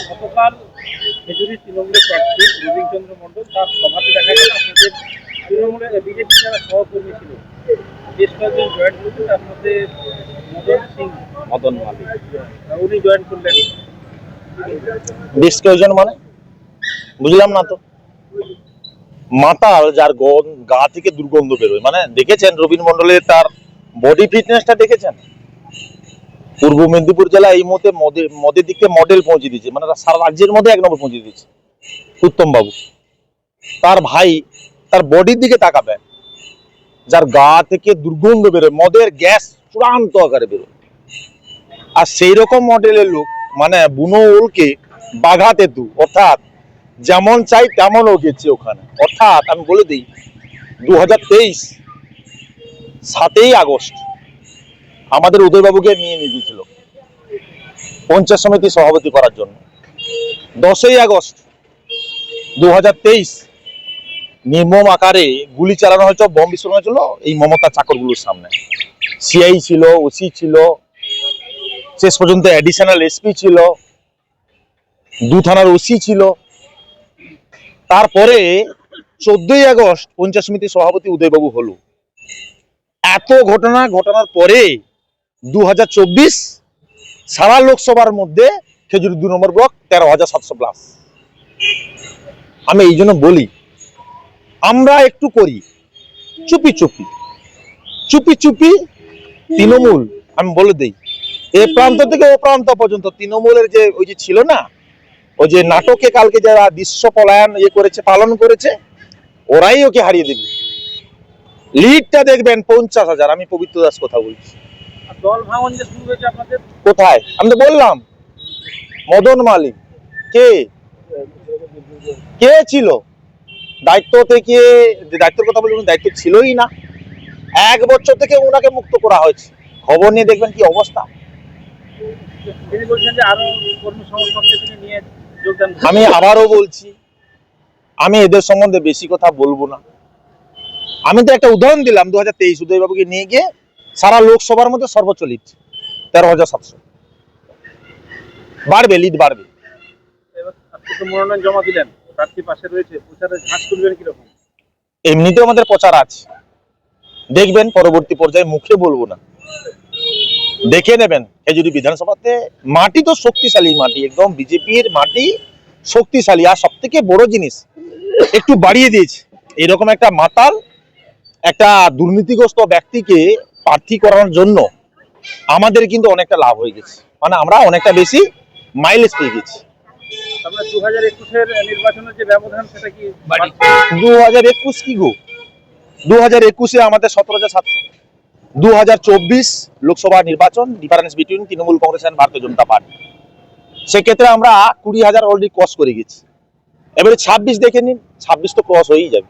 গতকাল খেজুরি তৃণমূলের প্রার্থী রবীন্দ্রচন্দ্র মণ্ডল তার সভাতে দেখা গেল আপনাদের তৃণমূলের বিজেপি যারা সহকর্মী ছিল বেশ কয়েকজন জয়েন করেছে, তার মধ্যে মদন মালিক উনি জয়েন করলেন। বেশ কয়েকজন মানে বুঝলাম না তো। মাতাল যার গা থেকে দুর্গন্ধ বেরোয়, মানে দেখেছেন রবীন মন্ডলের তার বডি ফিটনেসটা দেখেছেন? পূর্ব মেদিনীপুর জেলা এই মুহূর্তে মদের দিকে মডেল পৌঁছে দিচ্ছে, মানে সারা রাজ্যের মধ্যে 1 নম্বর পৌঁছে দিচ্ছে উত্তম বাবু। তার ভাই তার বডির দিকে তাকাবেন, যার গা থেকে দুর্গন্ধ বেরোয়, মদের গ্যাস চূড়ান্ত আকারে বেরোয়। আর সেই রকম মডেলের লোক মানে বুনো ওলকে বাঘা তেতু, অর্থাৎ যেমন চাই তেমন ও গেছে ওখানে। অর্থাৎ আমি বলে দিই 2023 7ই আগস্ট আমাদের উদয়বাবুকে নিয়ে গিয়েছিল পঞ্চায়েত সমিতি সভাপতি করার জন্য। 10ই আগস্ট 2023 নির্মম আকারে গুলি চালানো হয়েছে, বম বিস্ফোরণ হয়েছিল এই মমতা চাকরগুলোর সামনে। সিআই ছিল, ওসি ছিল, শেষ পর্যন্ত অ্যাডিশনাল এসপি ছিল, 2 থানার ওসি ছিল। তারপরে 14ই আগস্ট পঞ্চায়েত সমিতির সভাপতি উদয়বাবু হলো। এত ঘটনার পরে 2024 সারা লোকসভার মধ্যে খেজুরি 2 নম্বর ব্লক 13,700 প্লাস। আমি এই জন্য বলি আমরা একটু করি চুপি চুপি তৃণমূল। আমি বলে দেই এ প্রান্ত থেকে ও প্রান্ত পর্যন্ত তৃণমূলের যে ওই যে ছিল না, ওই যে নাটকে কালকে যারা দৃশ্য পলায়ন করেছে, পালন করেছে, ওরাই ওকে হারিয়ে দেবে। লিডটা দেখবেন 50,000। আমি পবিত্র দাস কথা বলছি। দল ভাঙন যে শুরু হয়েছে আপনাদের কোথায়? আমি তো বললাম মদন মালিক কে ছিল দায়িত্ব থেকে, দায়িত্বের কথা বলছি, দায়িত্ব ছিলই না। 1 বছর থেকে ওনাকে মুক্ত করা হয়েছে। খবর নিয়ে দেখবেন কি অবস্থা। তিনি বলছেন যে আরো কর্মী সমর্থককে তিনি নিয়ে যোগদান। আমি আবারও বলছি আমি এদের সম্বন্ধে বেশি কথা বলবো না। আমি তো একটা উদাহরণ দিলাম 2023 উদয়বাবুকে নিয়ে গিয়ে সারা লোকসভার মধ্যে সর্বোচ্চ লিড 13,700 বাড়বে, লিড বাড়বে। মনোনয়ন জমা দিলেন, প্রার্থী পাশে রয়েছে, প্রচারে ঝাঁজ তুলবেন কিরকম? এমনিতেও আমাদের প্রচার আছে, দেখবেন পরবর্তী পর্যায়ে, মুখে বলবো না, দেখে নেবেন। খেজুরি বিধানসভাতে মাটি তো শক্তিশালী মাটি, একদম বিজেপির মাটি শক্তিশালী। আর সব থেকে বড় জিনিস একটু বাড়িয়ে দিয়েছে, এরকম একটা মাতাল একটা দুর্নীতিগ্রস্ত ব্যক্তিকে প্রার্থী করানোর জন্য আমাদের কিন্তু অনেকটা লাভ হয়ে গেছে, মানে আমরা অনেকটা বেশি মাইলেজ পেয়ে গেছি। 2021-এর নির্বাচনের যে ব্যবধান সেটা কি 2021 কি গো? 2021-এ আমাদের 17,700। 2024 লোকসভা নির্বাচন, difference between Trinamool Congress and Bharatiya Janata party, সেক্ষেত্রে আমরা 20,000 অলরেডি ক্রস করে গেছি। এবারে 26 দেখে নিন, 26 তো ক্রস হয়েই যাবে।